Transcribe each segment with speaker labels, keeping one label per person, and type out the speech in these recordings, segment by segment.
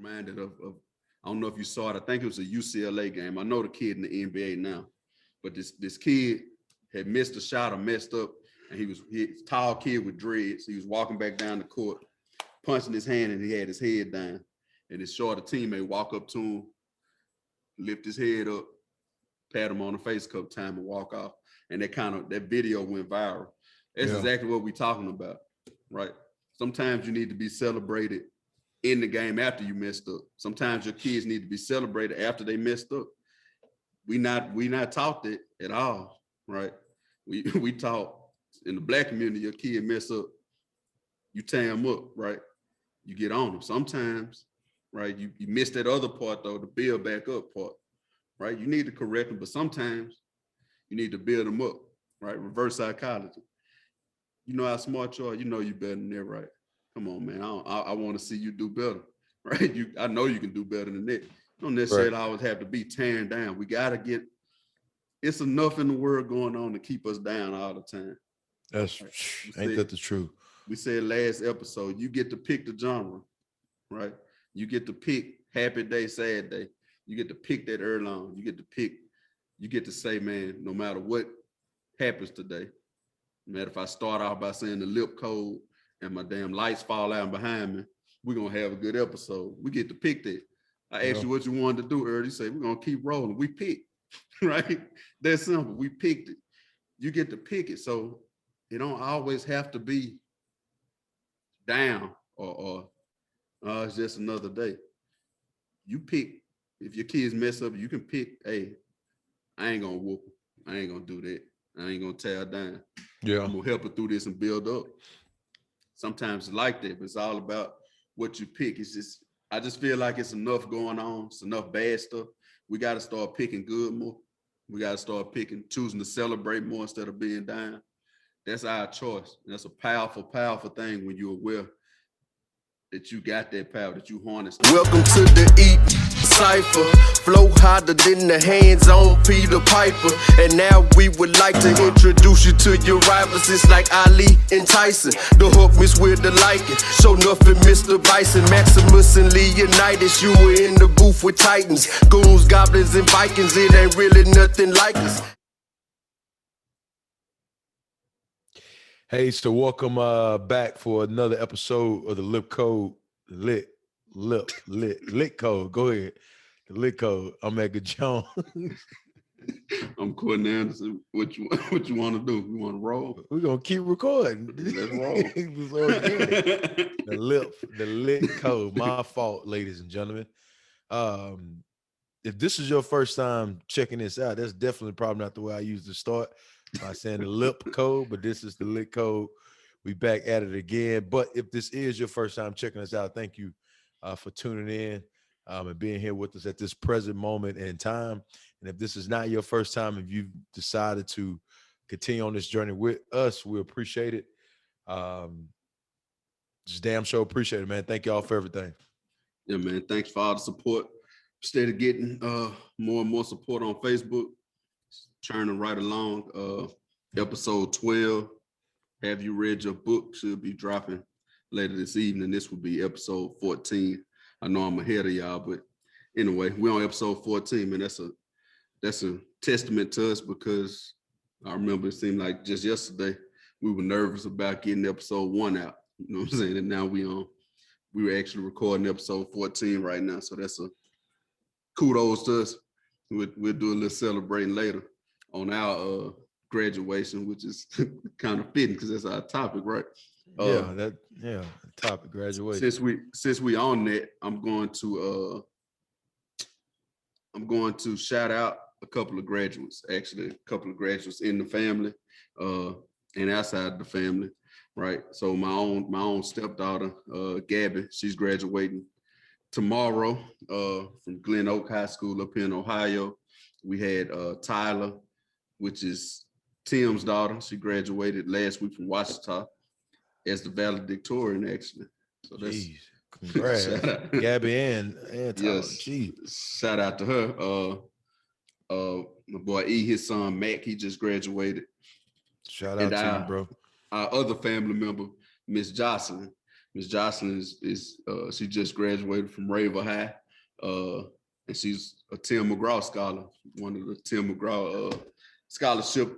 Speaker 1: reminded of I don't know if you saw it. I think it was a UCLA game. I know the kid in the NBA now, but this kid had missed a shot or messed up, and he was a tall kid with dreads. He was walking back down the court, punching his hand, and he had his head down. And his shorter teammate walk up to him, lift his head up, pat him on the face a couple times, and walk off. And that video went viral. That's exactly what we're talking about, right? Sometimes you need to be celebrated in the game after you messed up. Sometimes your kids need to be celebrated after they messed up. We not taught that at all, right? We taught in the Black community, your kid mess up, you tear them up, right? You get on them. Sometimes, right, you miss that other part though, the build back up part, right? You need to correct them, but sometimes you need to build them up, right? Reverse psychology. You know how smart you are, you know you better than that, right? Come on, man. I want to see you do better, right? I know you can do better than that. You don't necessarily always have to be tearing down. We got to get, it's enough in the world going on to keep us down all the time.
Speaker 2: That's, right? Ain't that the truth?
Speaker 1: We said last episode, you get to pick the genre, right? You get to pick happy day, sad day. You get to pick that early on. You get to say, man, no matter what happens today, no matter if I start off by saying the lip code, and my damn lights fall out behind me, we're going to have a good episode. We get to pick that. I asked you what you wanted to do earlier. You say, we're going to keep rolling. We picked, right? That's simple. We picked it. You get to pick it. So it don't always have to be down or it's just another day. You pick. If your kids mess up, you can pick, hey, I ain't going to whoop them. I ain't going to do that. I ain't going to tear down. Yeah. I'm going to help her through this and build up. Sometimes it's like that, but it's all about what you pick. I just feel like it's enough going on. It's enough bad stuff. We got to start picking good more. We got to start choosing to celebrate more instead of being down. That's our choice. And that's a powerful, powerful thing when you're aware that you got that power, that you harness.
Speaker 3: Welcome to the Cipher, flow harder than the hands on Peter Piper. And now we would like to introduce you to your rivals. It's like Ali and Tyson. The hook miss with the liking. Show nothing, Mr. Bison, Maximus and Leonidas. You were in the booth with Titans, goons, goblins, and Vikings. It ain't really nothing like us.
Speaker 2: Hey, so welcome back for another episode of the Lip Code. Lit Code. Go ahead. The Lit Code. I'm Edgar Jones.
Speaker 1: I'm Courtney Anderson. What you want to do? You want to roll?
Speaker 2: We're gonna keep recording.
Speaker 1: Let's roll.
Speaker 2: The Lit Code. My fault, ladies and gentlemen. If this is your first time checking this out, that's definitely probably not the way I used to start by saying the Lip Code, but this is the Lit Code. We back at it again. But if this is your first time checking us out, thank you for tuning in and being here with us at this present moment in time. And if this is not your first time, if you've decided to continue on this journey with us, we appreciate it. Just damn sure appreciate it, man. Thank y'all for everything.
Speaker 1: Yeah, man. Thanks for all the support. Instead of getting more and more support on Facebook, churning right along. Episode 12. Have you read your book? Should be dropping later this evening. This will be episode 14. I know I'm ahead of y'all, but anyway, we're on episode 14, man. That's a testament to us because I remember it seemed like just yesterday we were nervous about getting episode 1 out. You know what I'm saying? And now we were actually recording episode 14 right now. So that's a kudos to us. We'll do a little celebrating later on our graduation, which is kind of fitting because that's our topic, right?
Speaker 2: Topic graduation.
Speaker 1: Since we on that, I'm going to shout out a couple of graduates, actually, a couple of graduates in the family and outside the family, right? So my own stepdaughter, Gabby, she's graduating tomorrow from Glen Oak High School up here in Ohio. We had Tyler, which is Tim's daughter. She graduated last week from Washita as the valedictorian, actually. So that's
Speaker 2: congrats, Gabby and Tyler.
Speaker 1: Yes, shout out to her. My boy E, his son Mac, he just graduated.
Speaker 2: Shout out to you, bro.
Speaker 1: Our other family member, Miss Jocelyn, Miss Jocelyn is she just graduated from Raver High, and she's a Tim McGraw scholar, one of the Tim McGraw scholarship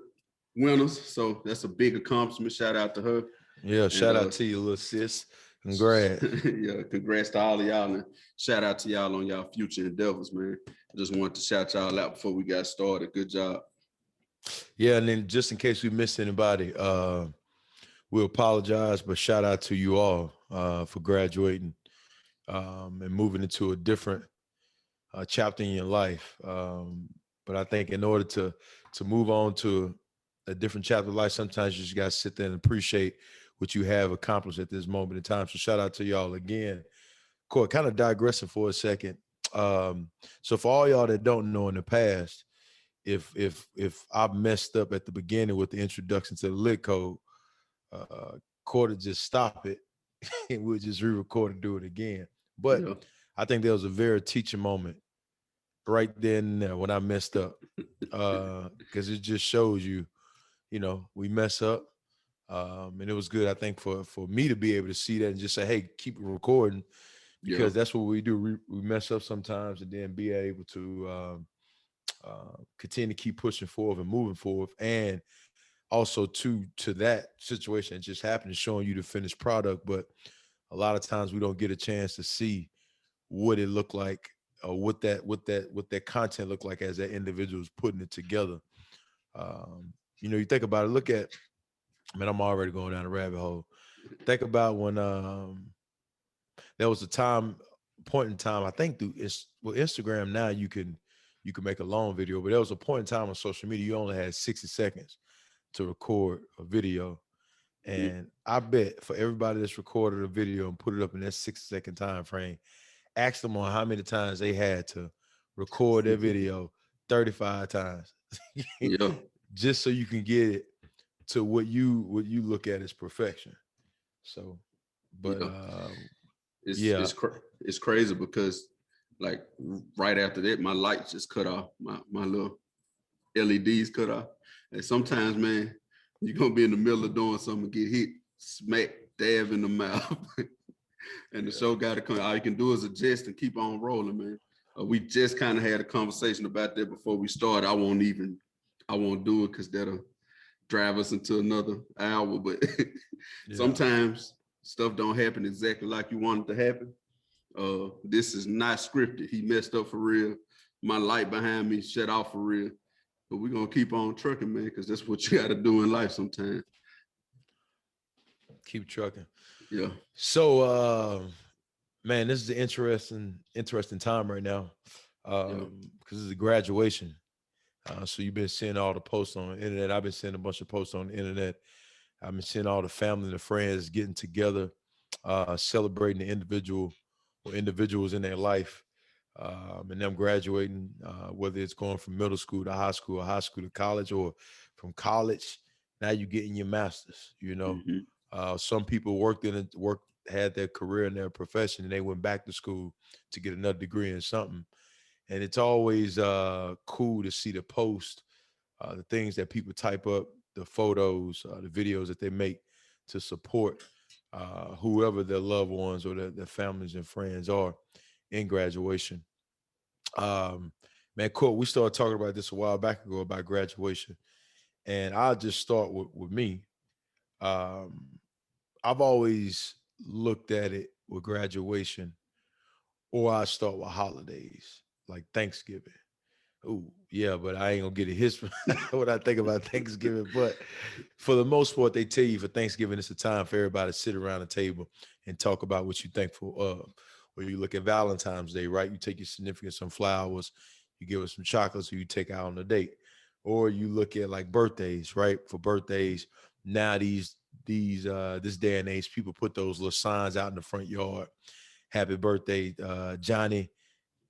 Speaker 1: winners. So that's a big accomplishment. Shout out to her.
Speaker 2: Yeah, shout out to you, little sis. Congrats.
Speaker 1: Yeah, congrats to all of y'all, and shout out to y'all on y'all future endeavors, man. I just wanted to shout y'all out before we got started. Good job.
Speaker 2: Yeah, and then just in case we missed anybody, we apologize, but shout out to you all for graduating and moving into a different chapter in your life. But I think in order to move on to a different chapter of life, sometimes you just got to sit there and appreciate what you have accomplished at this moment in time. So shout out to y'all again. Court, kind of digressing for a second. So for all y'all that don't know in the past, if I messed up at the beginning with the introduction to the lit code, Court would just stop it and we'll just re-record and do it again. But
Speaker 1: Yeah.
Speaker 2: I think there was a very teaching moment right then and there when I messed up, because it just shows you, we mess up. And it was good, I think, for me to be able to see that and just say, hey, keep recording, because that's what we do. We mess up sometimes, and then be able to continue to keep pushing forward and moving forward. And also to that situation that just happened, showing you the finished product. But a lot of times we don't get a chance to see what it looked like, or what that content looked like as that individual is putting it together. You think about it, look at, man, I'm already going down a rabbit hole. Think about when there was a point in time, I think through Instagram now you can make a long video, but there was a point in time on social media you only had 60 seconds to record a video. And I bet for everybody that's recorded a video and put it up in that 60-second time frame, ask them on how many times they had to record their video 35 times.
Speaker 1: Yeah.
Speaker 2: Just so you can get it to what you look at as perfection. So, but
Speaker 1: it's crazy because like right after that, my lights just cut off. My little LEDs cut off. And sometimes, man, you're gonna be in the middle of doing something, get hit, smack dab in the mouth. And the show got to come. All you can do is adjust and keep on rolling, man. We just kind of had a conversation about that before we started. I won't do it because that'll drive us into another hour. But sometimes stuff don't happen exactly like you want it to happen. This is not scripted. He messed up for real. My light behind me shut off for real. But we're going to keep on trucking, man, because that's what you got to do in life sometimes.
Speaker 2: Keep trucking.
Speaker 1: Yeah.
Speaker 2: So, man, this is an interesting time right now, because it's a graduation. So you've been seeing all the posts on the internet. I've been seeing a bunch of posts on the internet. I've been seeing all the family and the friends getting together, celebrating the individual or individuals in their life, and them graduating, whether it's going from middle school to high school, or high school to college, or from college, now you're getting your master's, Some people had their career in their profession, and they went back to school to get another degree in something. And it's always cool to see the post, the things that people type up, the photos, the videos that they make to support whoever their loved ones or their families and friends are in graduation. Man, cool. We started talking about this a while back ago about graduation. And I'll just start with me. I've always looked at it with graduation, or I start with holidays like Thanksgiving. Oh, yeah, but I ain't gonna get a history what I think about Thanksgiving. But for the most part, they tell you for Thanksgiving, it's a time for everybody to sit around the table and talk about what you're thankful of. Or you look at Valentine's Day, right? You take your significant some flowers, you give her some chocolates, or you take out on a date. Or you look at like birthdays, right? For birthdays, now this day and age, people put those little signs out in the front yard. Happy birthday, Johnny.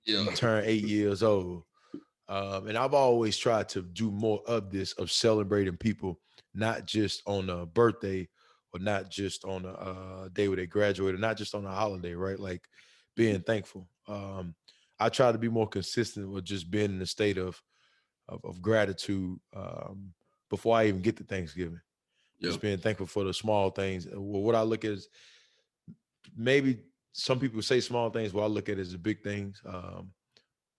Speaker 2: You turn 8 years old. And I've always tried to do more of this, of celebrating people, not just on a birthday or not just on a day where they graduated, not just on a holiday, right? Like being thankful. I try to be more consistent with just being in a state of gratitude before I even get to Thanksgiving. Just being thankful for the small things. Well, what I look at is maybe some people say small things, well, I look at it as the big things.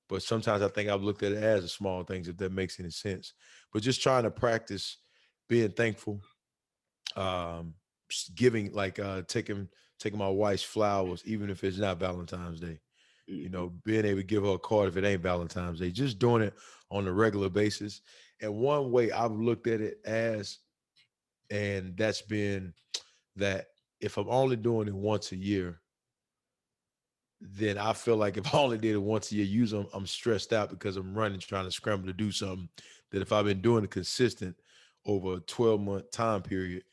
Speaker 2: But sometimes I think I've looked at it as the small things, if that makes any sense. But just trying to practice being thankful, giving, like taking my wife's flowers, even if it's not Valentine's Day. You know, being able to give her a card if it ain't Valentine's Day, just doing it on a regular basis. And one way I've looked at it as, and that's been that if I'm only doing it once a year, then I feel like if I only did it once a year, usually I'm stressed out because I'm running, trying to scramble to do something that if I've been doing it consistent over a 12-month time period,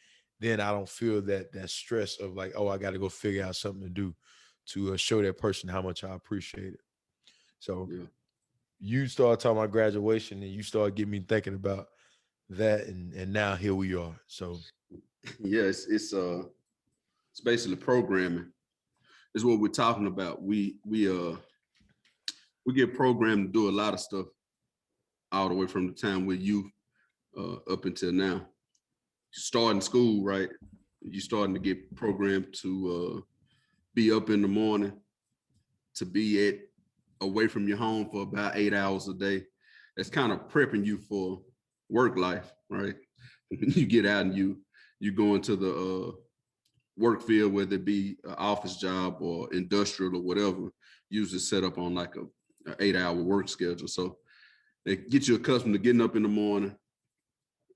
Speaker 2: then I don't feel that stress of like, oh, I got to go figure out something to do to show that person how much I appreciate it. So
Speaker 1: Yeah.
Speaker 2: you start talking about graduation and you start getting me thinking about that. And now here we are. So
Speaker 1: Yeah, it's basically programming. Is what we're talking about. We get programmed to do a lot of stuff all the way from the time we're youth up until now. Starting school, right? You're starting to get programmed to be up in the morning, to be away from your home for about 8 hours a day. That's kind of prepping you for work life, right? You get out and you go into the work field, whether it be an office job or industrial or whatever, usually set up on like a 8-hour work schedule. So they get you accustomed to getting up in the morning,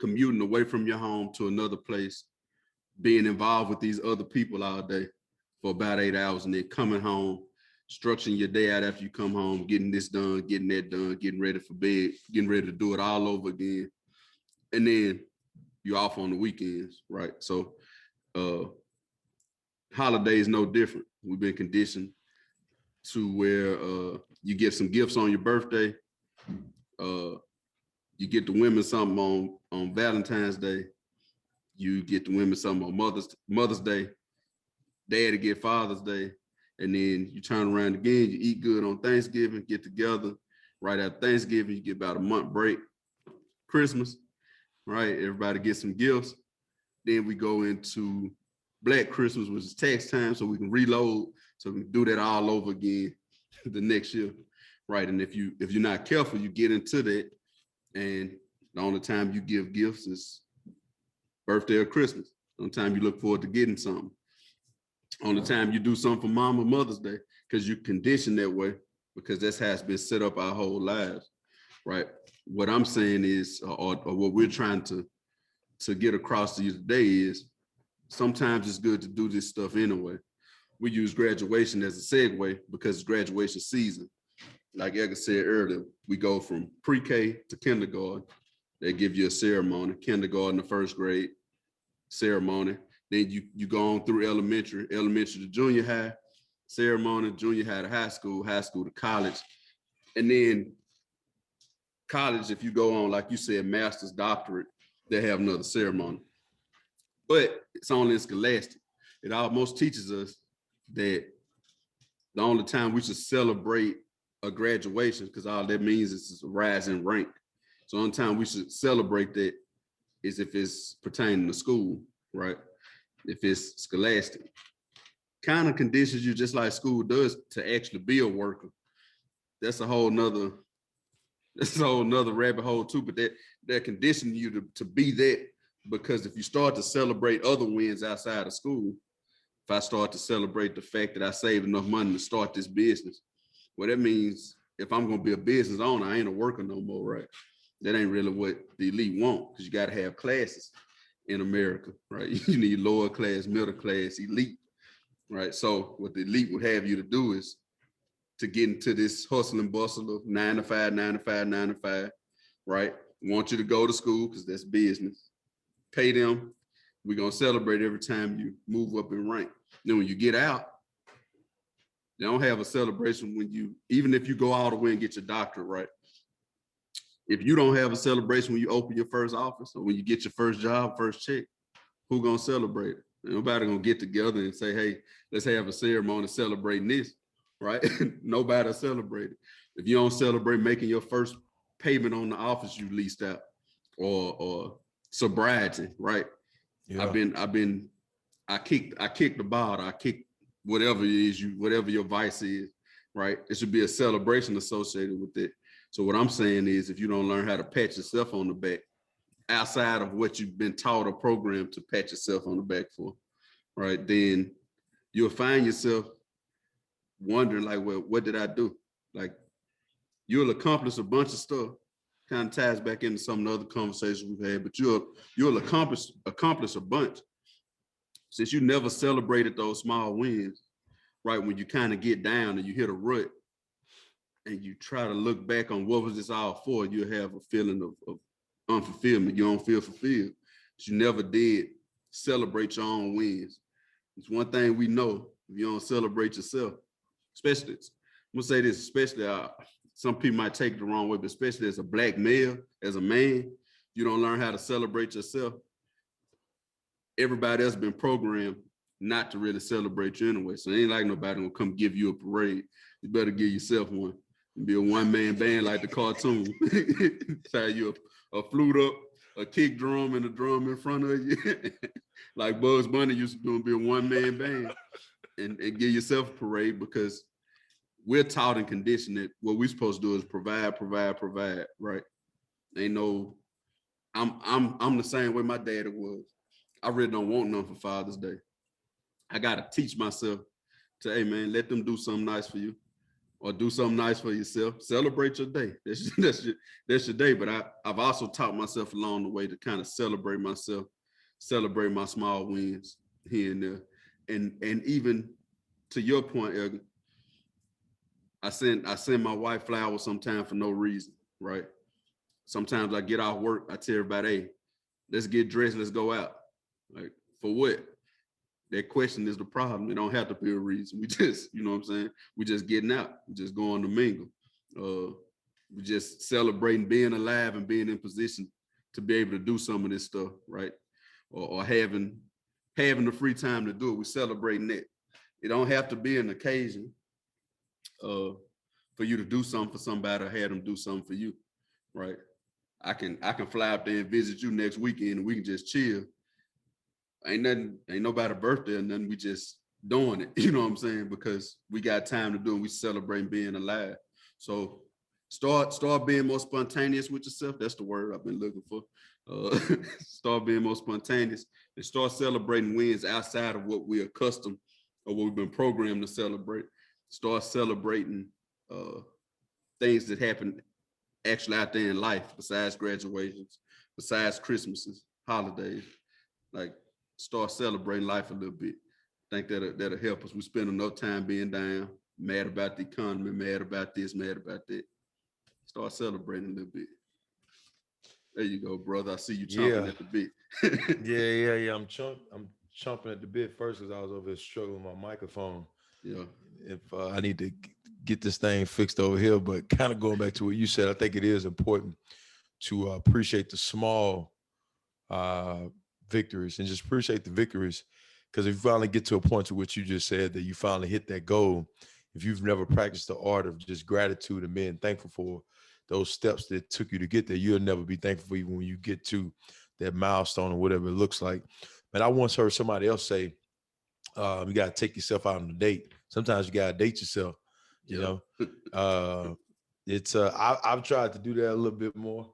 Speaker 1: commuting away from your home to another place, being involved with these other people all day for about 8 hours, and then coming home, structuring your day out after you come home, getting this done, getting that done, getting ready for bed, getting ready to do it all over again. And then you're off on the weekends, right? So holidays no different. We've been conditioned to where you get some gifts on your birthday. You get the women something on Valentine's Day. You get the women something on Mother's Day. Daddy get Father's Day. And then you turn around again, you eat good on Thanksgiving, get together. Right after Thanksgiving, you get about a month break. Christmas, right? Everybody gets some gifts. Then we go into Black Christmas, which is tax time, so we can reload, so we can do that all over again the next year, right? And if you're not careful, you get into that, and the only time you give gifts is birthday or Christmas. The only time you look forward to getting something. Only time you do something for Mom or Mother's Day, because you're conditioned that way, because that's how it's been set up our whole lives, right? What I'm saying is, or what we're trying to get across to you today is, sometimes it's good to do this stuff anyway. We use graduation as a segue because it's graduation season. Like Edgar said earlier, we go from pre-K to kindergarten. They give you a ceremony, kindergarten to first grade ceremony. Then you go on through elementary to junior high ceremony, junior high to high school to college. And then college, if you go on, like you said, master's, doctorate, they have another ceremony. But it's only in scholastic. It almost teaches us that the only time we should celebrate a graduation, because all that means is a rise in rank. So the only time we should celebrate that is if it's pertaining to school, right? If it's scholastic. Kind of conditions you just like school does to actually be a worker. That's a whole nother rabbit hole too, but they're conditioning you to be that. Because if you start to celebrate other wins outside of school, if I start to celebrate the fact that I saved enough money to start this business, well, that means if I'm going to be a business owner, I ain't a worker no more, right? That ain't really what the elite want, because you got to have classes in America, right? You need lower class, middle class, elite, right? So what the elite would have you to do is to get into this hustle and bustle of 9 to 5, 9 to 5, 9 to 5, right? Want you to go to school because that's business. Pay them. We're going to celebrate every time you move up in rank. Then when you get out, they don't have a celebration even if you go all the way and get your doctorate, right? If you don't have a celebration when you open your first office or when you get your first job, first check, who going to celebrate it? Nobody going to get together and say, hey, let's have a ceremony celebrating this, right? Nobody will celebrate it. If you don't celebrate making your first payment on the office you leased out, or sobriety, right? Yeah. I kicked the bottle, I kicked whatever it is whatever your vice is, right? It should be a celebration associated with it. So what I'm saying is, if you don't learn how to pat yourself on the back outside of what you've been taught or programmed to pat yourself on the back for, right, then you'll find yourself wondering like, well, what did I do? Like, you'll accomplish a bunch of stuff. Kind of ties back into some of the other conversations we've had, but you'll accomplish a bunch since you never celebrated those small wins, right? When you kind of get down and you hit a rut and you try to look back on what was this all for, you'll have a feeling of unfulfillment. You don't feel fulfilled. You never did celebrate your own wins. It's one thing we know: if you don't celebrate yourself, especially, I'm gonna say this, especially some people might take it the wrong way, but especially as a Black male, as a man, you don't learn how to celebrate yourself. Everybody else been programmed not to really celebrate you anyway. So it ain't like nobody gonna come give you a parade. You better give yourself one. Be a one-man band like the cartoon. Tie you a flute up, a kick drum, and a drum in front of you. Like Bugs Bunny used to do, and be a one-man band. And give yourself a parade, because we're taught and conditioned that what we're supposed to do is provide, right? Ain't no, I'm the same way my daddy was. I really don't want none for Father's Day. I gotta teach myself to, hey man, let them do something nice for you, or do something nice for yourself. Celebrate your day. That's your day. But I've also taught myself along the way to kind of celebrate myself, celebrate my small wins here and there. And even to your point, Elgin, I send my wife flowers sometimes for no reason, right? Sometimes I get off work, I tell everybody, hey, let's get dressed, let's go out. Like, for what? That question is the problem. It don't have to be a reason. We just, you know what I'm saying? We just getting out. We just going to mingle. We just celebrating being alive and being in position to be able to do some of this stuff, right? Or having the free time to do it. We celebrating that. It don't have to be an occasion for you to do something for somebody, or have them do something for you, right? I can fly up there and visit you next weekend, and we can just chill. Ain't nobody birthday or nothing. We just doing it, you know what I'm saying? Because we got time to do it. We celebrate being alive. So start being more spontaneous with yourself. That's the word I've been looking for. Start being more spontaneous and start celebrating wins outside of what we're accustomed or what we've been programmed to celebrate. Start celebrating things that happen actually out there in life, besides graduations, besides Christmases, holidays. Like, start celebrating life a little bit. I think that'll help us. We spend enough time being down, mad about the economy, mad about this, mad about that. Start celebrating a little bit. There you go, brother. I see you chomping at the bit.
Speaker 2: Yeah. I'm chomping at the bit first because I was over here struggling with my microphone.
Speaker 1: Yeah.
Speaker 2: If I need to get this thing fixed over here, but kind of going back to what you said, I think it is important to appreciate the small victories and just appreciate the victories, because if you finally get to a point to what you just said, that you finally hit that goal, if you've never practiced the art of just gratitude and being thankful for those steps that took you to get there, you'll never be thankful for even when you get to that milestone or whatever it looks like. But I once heard somebody else say, you got to take yourself out on a date. Sometimes you got to date yourself, you know. It's I've tried to do that a little bit more.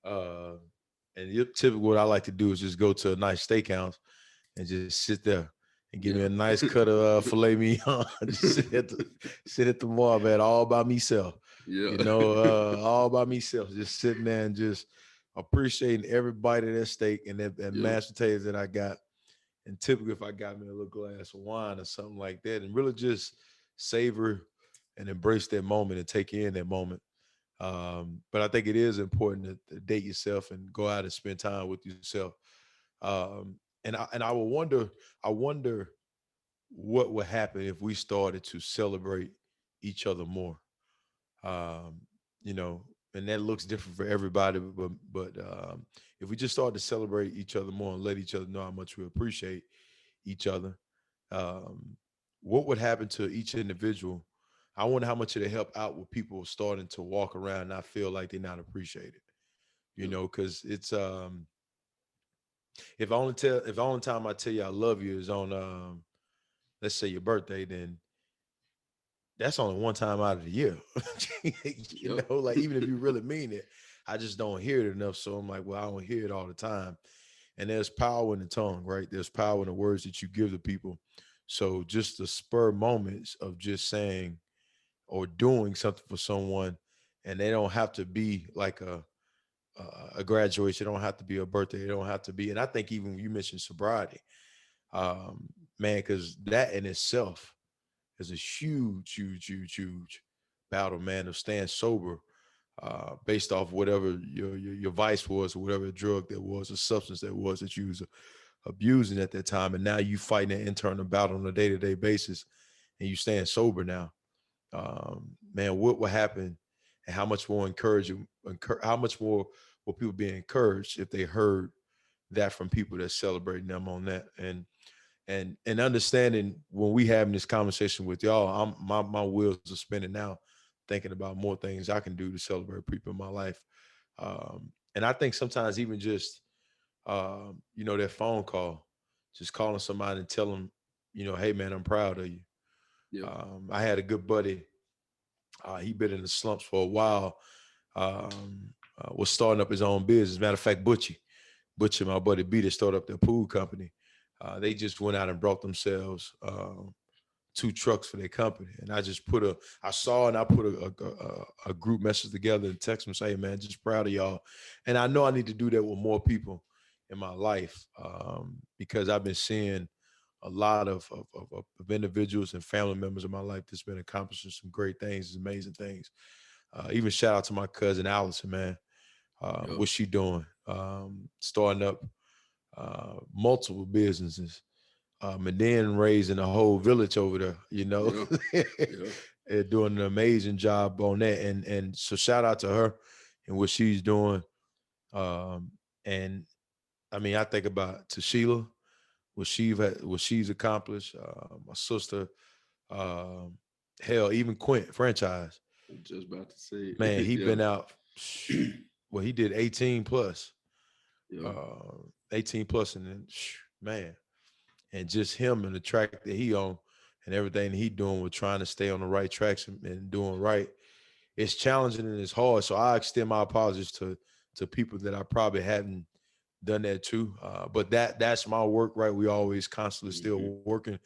Speaker 2: And typically what I like to do is just go to a nice steakhouse and just sit there and give me a nice cut of filet mignon. Just sit at the bar, man, all by myself.
Speaker 1: Yeah.
Speaker 2: You know, all by myself, just sitting there and just appreciating every bite of that steak and that mashed potatoes that I got. And typically if I got me a little glass of wine or something like that, and really just savor and embrace that moment and take in that moment. But I think it is important to date yourself and go out and spend time with yourself. And I wonder what would happen if we started to celebrate each other more. You know, and that looks different for everybody, but if we just start to celebrate each other more and let each other know how much we appreciate each other, what would happen to each individual? I wonder how much it'll help out with people starting to walk around and not feel like they're not appreciated. You know, because it's if the only time I tell you I love you is on let's say your birthday, then that's only one time out of the year.
Speaker 1: Yep.
Speaker 2: Like even if you really mean it, I just don't hear it enough. So I'm like, well, I don't hear it all the time. And there's power in the tongue, right? There's power in the words that you give to people. So just the spur moments of just saying or doing something for someone, and they don't have to be like a graduation, it don't have to be a birthday, it don't have to be. And I think even when you mentioned sobriety, man, because that in itself is a huge, huge, huge, huge battle, man, of staying sober, based off whatever your vice was, or whatever drug that was, or substance that was that you was abusing at that time, and now you fighting an internal battle on a day-to-day basis, and you staying sober now. Man, what would happen, and how much more how much more will people be encouraged if they heard that from people that's celebrating them on that, and understanding when we having this conversation with y'all, my wheels are spinning now, thinking about more things I can do to celebrate people in my life. And I think sometimes even just that phone call, just calling somebody and tell them, hey man, I'm proud of you.
Speaker 1: Yep.
Speaker 2: I had a good buddy. He been in the slumps for a while. Was starting up his own business. Matter of fact, Butcher, my buddy B, that started up their pool company. They just went out and brought themselves 2 trucks for their company. And I just I saw and I put a group message together and text them, say, hey, man, just proud of y'all. And I know I need to do that with more people in my life, because I've been seeing a lot of individuals and family members in my life that's been accomplishing some great things, amazing things. Even shout out to my cousin Allison, man.
Speaker 1: Yep.
Speaker 2: What's she doing? Starting up multiple businesses, and then raising a whole village over there,
Speaker 1: Yeah. Yeah.
Speaker 2: and doing an amazing job on that. And so shout out to her and what she's doing. And I mean, I think about Sheila, what she's accomplished. My sister, um, hell, even Quint franchise.
Speaker 1: I'm just about to say
Speaker 2: Man,
Speaker 1: it.
Speaker 2: he
Speaker 1: Yeah.
Speaker 2: been out. Well, he did 18 plus,
Speaker 1: Yeah.
Speaker 2: 18 plus, and then man, and just him and the track that he on, and everything he doing with trying to stay on the right tracks and doing right. It's challenging and it's hard. So I extend my apologies to people that I probably haven't done that too. But that's my work, right? We always constantly still
Speaker 1: Mhm.
Speaker 2: working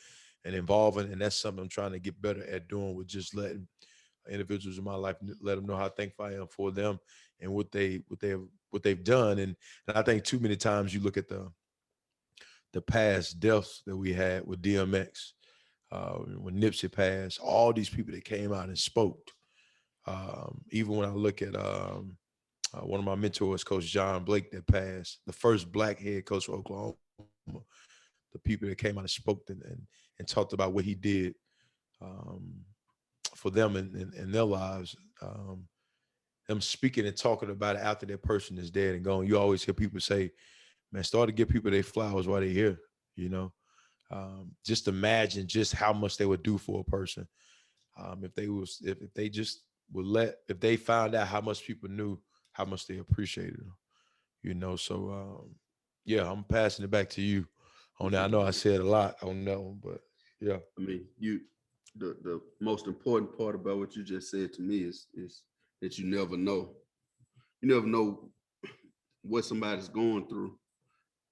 Speaker 2: and involving, and that's something I'm trying to get better at doing, with just letting individuals in my life let them know how thankful I am for them and what they've done. And I think too many times you look at the past deaths that we had with DMX, when Nipsey passed, all these people that came out and spoke. Even when I look at one of my mentors, Coach John Blake, that passed, the first black head coach for Oklahoma, the people that came out and spoke and talked about what he did, um, for them in their lives. Them speaking and talking about it after that person is dead and gone. You always hear people say, man, start to give people their flowers while they're here, you know. Just imagine just how much they would do for a person, if they just would if they found out how much people knew how much they appreciated them, you know. So yeah, I'm passing it back to you on that. I know I said a lot on that one, but yeah.
Speaker 1: I mean, the most important part about what you just said to me is that you never know. You never know what somebody's going through,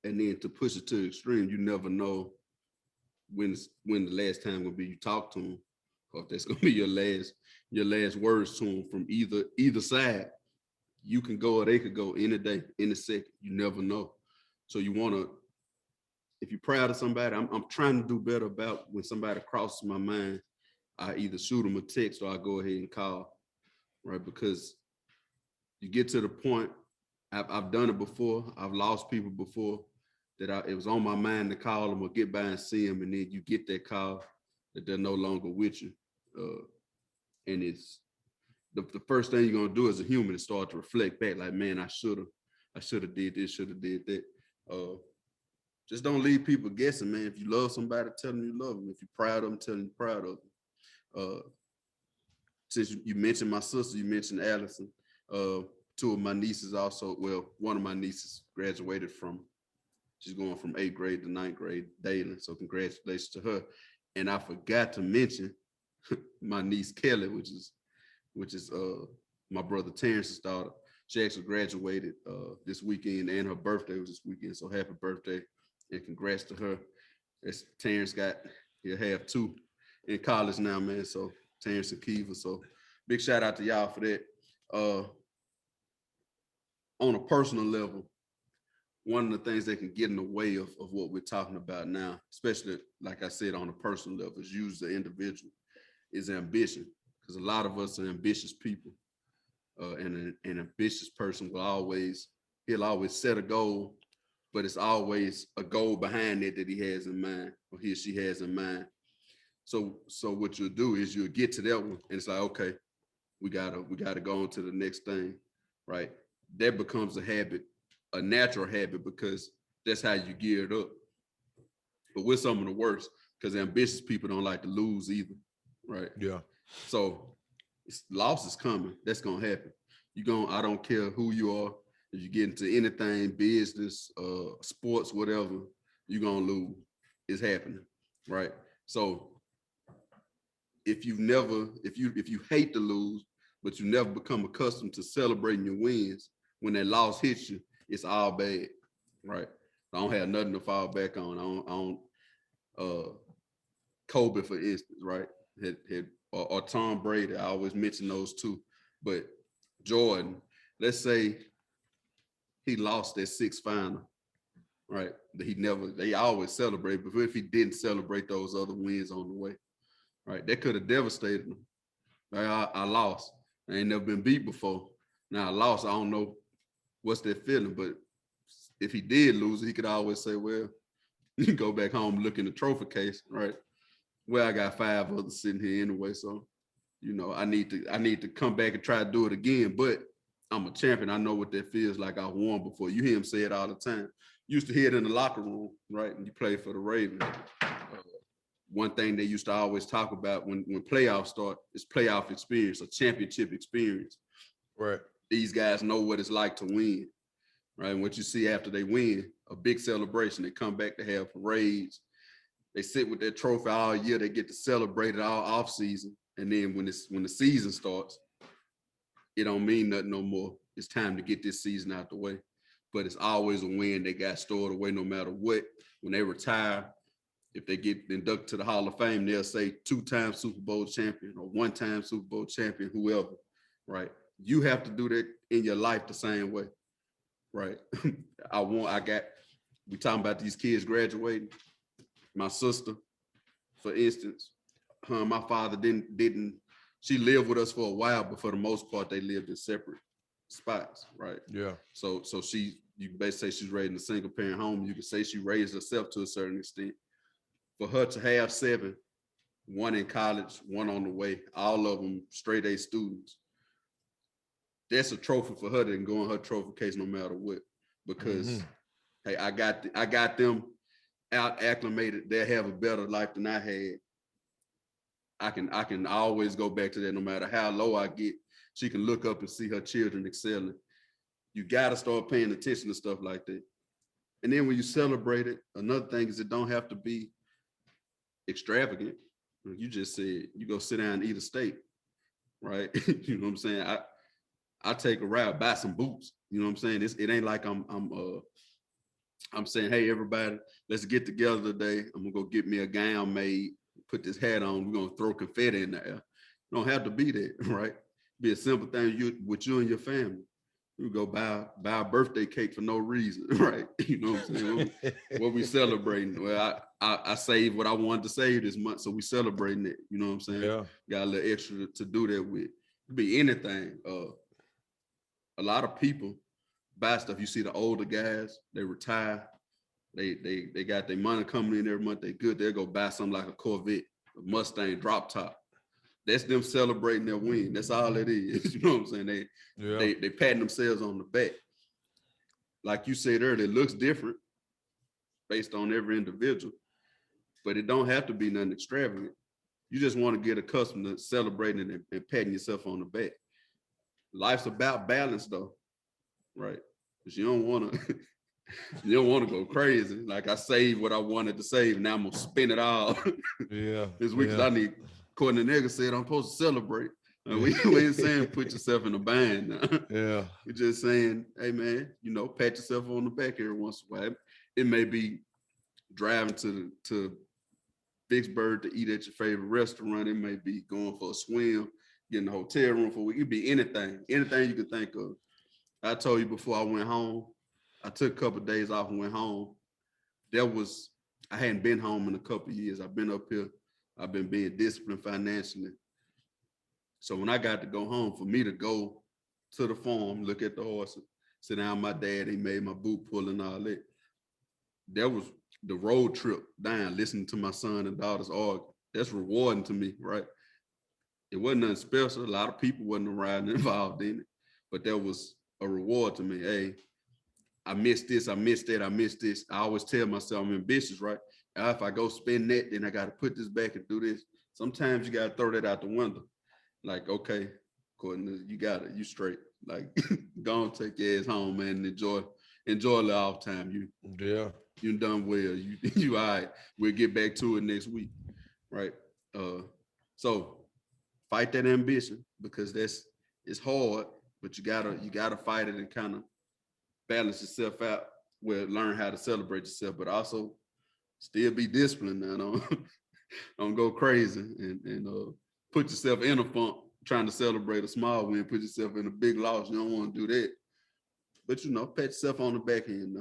Speaker 1: and then to push it to the extreme, you never know when the last time gonna be you talk to them, or if that's gonna be your last words to them from either side. You can go or they could go any day, any second. You never know. So you wanna, if you're proud of somebody, I'm trying to do better about when somebody crosses my mind. I either shoot them a text or I go ahead and call, right? Because you get to the point, I've done it before. I've lost people before that it was on my mind to call them or get by and see them, and then you get that call that they're no longer with you. And it's the first thing you're gonna do as a human is start to reflect back, like, man, I should have did this, should have did that. Just don't leave people guessing, man. If you love somebody, tell them you love them. If you're proud of them, tell them you're proud of them. Since you mentioned my sister, you mentioned Allison. Two of my nieces also, well, one of my nieces graduated she's going from 8th grade to 9th grade daily. So congratulations to her. And I forgot to mention my niece Kelly, which is my brother Terrence's daughter. She actually graduated this weekend, and her birthday was this weekend. So happy birthday and congrats to her. As Terrence he'll have 2 in college now, man. So Terrence and Kiva. So big shout out to y'all for that. On a personal level, one of the things that can get in the way of what we're talking about now, especially like I said, on a personal level, is use the individual, is ambition. Because a lot of us are ambitious people. And an ambitious person he'll always set a goal, but it's always a goal behind it that he has in mind, or he or she has in mind. So what you'll do is you'll get to that one, and it's like, okay, we gotta go on to the next thing, right? That becomes a habit, a natural habit, because that's how you gear it up. But we're some of the worst, because ambitious people don't like to lose either, right?
Speaker 2: Yeah.
Speaker 1: So loss is coming. That's gonna happen. I don't care who you are. If you get into anything, business, sports, whatever, you're gonna lose. It's happening, right? So if you hate to lose, but you never become accustomed to celebrating your wins, when that loss hits you, it's all bad, right? I don't have nothing to fall back on. I don't Kobe, for instance, right? Or Tom Brady. I always mention those two. But Jordan, let's say he lost that 6th final, right? They always celebrate, but if he didn't celebrate those other wins on the way, right? That could have devastated him. Right? I lost. I ain't never been beat before. Now I lost. I don't know what's that feeling, but if he did lose, he could always say, well, you can go back home, look in the trophy case, right? Well, I got 5 others sitting here anyway, so I need to come back and try to do it again. But I'm a champion. I know what that feels like. I won before. You hear him say it all the time. Used to hear it in the locker room, right? And you played for the Ravens. One thing they used to always talk about when playoffs start is playoff experience, a championship experience.
Speaker 2: Right.
Speaker 1: These guys know what it's like to win, right? And what you see after they win, a big celebration. They come back to have parades. They sit with their trophy all year. They get to celebrate it all off season. And then when the season starts, it don't mean nothing no more. It's time to get this season out the way. But it's always a win. They got stored away no matter what. When they retire, if they get inducted to the Hall of Fame, they'll say 2-time Super Bowl champion or 1-time Super Bowl champion, whoever, right? You have to do that in your life the same way, right? We talking about these kids graduating. My sister, for instance, her and my father didn't, she lived with us for a while, but for the most part, they lived in separate spots, right?
Speaker 2: Yeah.
Speaker 1: So you can basically say she's raised in a single parent home. You can say she raised herself to a certain extent. For her to have 7, 1 in college, 1 on the way, all of them straight A students, that's a trophy for her that can go in her trophy case no matter what. Because hey, I got them out acclimated. They'll have a better life than I had. I can always go back to that no matter how low I get. She can look up and see her children excelling. You got to start paying attention to stuff like that. And then when you celebrate it, another thing is it don't have to be extravagant. You just said you go sit down and eat a steak, right? You know what I'm saying? I take a ride, buy some boots. You know what I'm saying? It ain't like I'm saying, hey, everybody, let's get together today. I'm gonna go get me a gown made, put this hat on. We're gonna throw confetti in the air. You don't have to be that, right? Be a simple thing with you and your family. You go buy a birthday cake for no reason, right? You know what I'm saying? What we celebrating? Well, I saved what I wanted to save this month, so we celebrating it. You know what I'm saying?
Speaker 2: Yeah.
Speaker 1: Got a little extra to do that with. It could be anything. A lot of people buy stuff. You see the older guys, they retire. They got their money coming in every month. They good. They'll go buy something like a Corvette, a Mustang drop top. That's them celebrating their win. That's all it is. You know what I'm saying? They patting themselves on the back. Like you said earlier, it looks different based on every individual, but it don't have to be nothing extravagant. You just want to get accustomed to celebrating and patting yourself on the back. Life's about balance though, right? Because you don't want to You don't want to go crazy. Like I saved what I wanted to save. Now I'm gonna spend it all
Speaker 2: Yeah.
Speaker 1: this week because I need. According to nigga said, I'm supposed to celebrate. We ain't saying put yourself in a bind now.
Speaker 2: Yeah.
Speaker 1: We're just saying, hey man, pat yourself on the back every once in a while. It may be driving to Vicksburg to eat at your favorite restaurant. It may be going for a swim, getting a hotel room for a week. It could be anything you could think of. I told you before I went home, I took a couple of days off and went home. I hadn't been home in a couple of years. I've been up here. I've been being disciplined financially. So when I got to go home, for me to go to the farm, look at the horses, sit down, my dad, he made my boot pull and all that. That was the road trip down, listening to my son and daughters argue. That's rewarding to me, right? It wasn't nothing special. A lot of people wasn't around involved in it, but that was a reward to me. Hey, I missed this, I missed that, I missed this. I always tell myself I'm ambitious, right? If I go spend that, then I got to put this back and do this. Sometimes you got to throw that out the window. Like, okay, Courtney, you got it. You straight. Like, go and take your ass home, man, and enjoy the off time. You done well. You all right. We'll get back to it next week, right? So fight that ambition because it's hard, but you gotta fight it and kind of balance yourself out. Well, learn how to celebrate yourself, but also still be disciplined. Now, don't go crazy and put yourself in a funk trying to celebrate a small win. Put yourself in a big loss. You don't want to do that. But pat yourself on the back end.